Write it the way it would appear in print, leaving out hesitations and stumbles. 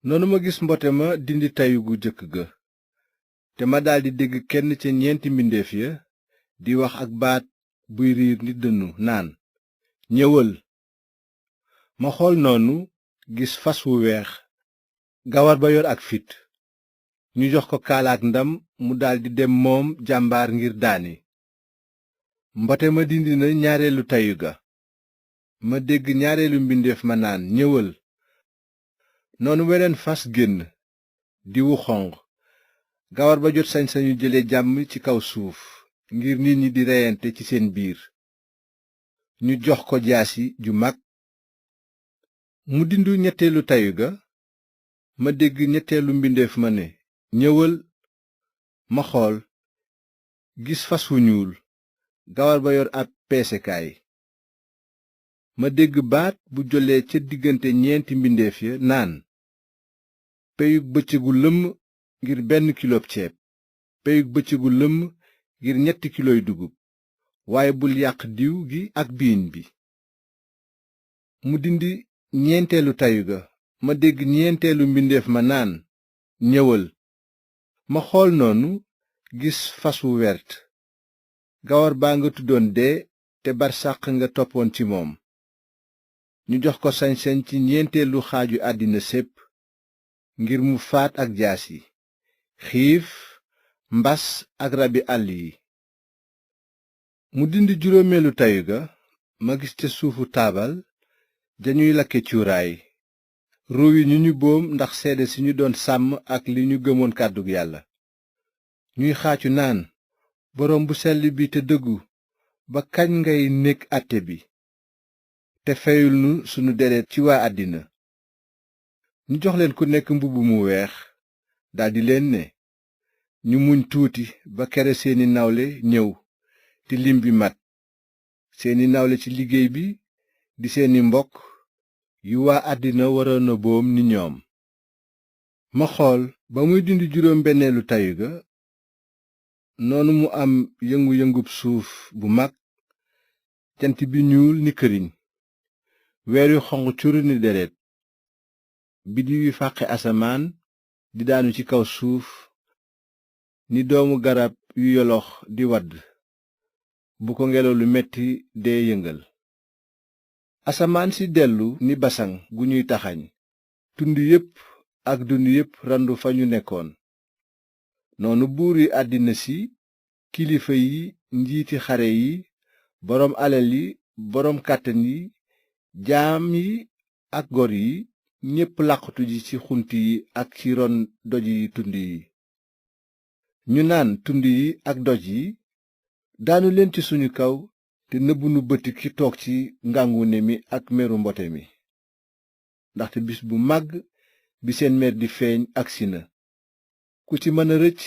noonu ma gis mbote ma dindi tayu gu jëkk ga te ma daldi dégg kenn ca ñeenti mbindeef ya di wax ak baat buy riir ni dënnu naan ñëwal. ma xool noonu gis fas wu weex gawar ba yor ak fit ñu jox ko kaalaak ndam mu daldi dem moom jàmbaar ngir daani. mbote ma dindi na ñaareelu tayu ga ma dégg ñaareelu mbindeef ma naan ñëwal. noonu weneen fas génn di wu xonq gawar ba jot sañ-sañu jële jàmm ci kaw suuf ngir nit ñi di reyante ci seen biir ñu jox ko jaasi ju mag. mu dindu ñetteelu tayu ga ma dégg ñetteelu mbindeef ma ne ñëwal. ma xool gis fas wu ñuul gawar ba yor ab peesekaay. ma dégg baat bu jollee ca diggante ñeenti mbindeef ya naan peyug bëccëgu lëmm ngir 1 kilob ceeb peyug bëccëgu lëmm ngir 3 kiloy dugub waaye bul yàq diw gi ak biiñ bi. mu dindi ñeenteelu tayu ga ma dégg ñeenteelu mbindeef ma naan ñëwal. ma xool noonu gis fas wu wert gawar baa nga tuddoon dee te barsàq nga toppoon ci moom. ñu jox ko sañ-sañ ci ñeenteelu xaaju àddina sépp ngir mu faat ak jaasi xiif mbas ak rabi àll yi. mu dindi juróomeelu tayu ga ma gis ca suufu taabal dañuy lakke cuuraay ruu yi ñu boom ndax seede si ñu doon sàmm ak li ñu gëmoon kàddug yàlla. ñuy xaacu naan boroom bu sell bi te dëggu ba kañ ngay nekk àtte bi te feyul nu sunu deret ci waa àddina. ñu jox leen ku nekk mbubb mu weex daldi leen ne ñu muñ tuuti ba kere seeni nawle ñëw te lim bi mat seeni nawle ci liggéey bi di seeni mbokk yu waa àddina waroon a boom ni ñoom. ma xool ba muy dindi juróom benneelu tayu ga noonu mu am yëngu-yëngub suuf bu mag jant bi ñuul ni këriñ weer yu xonq curu ni deret biddiw yi fàqe asamaan di daanu ci kaw suuf ni doomu garab yu yolox di wadd bu ko ngelaw lu metti dee yëngal. asamaan si dellu ni basaŋ gu ñuy taxañ tund yépp ak dund yépp randu fa ñu nekkoon. noonu buur yi àddina si kilifa yi njiiti xare yi boroom alal yi boroom kàttan yi jaam yi ak gor yi ñépp làqatu ji ci xunt yi ak ci ron doj yi tund yi. ñu naan tund yi ak doj yi daanu leen ci suñu kaw te nëbbu nu bëti ki toog ci ngàngune mi ak meru mbote mi ndaxte bis bu màgg bi seen mer di feeñ agsi na ku ci mën a rëcc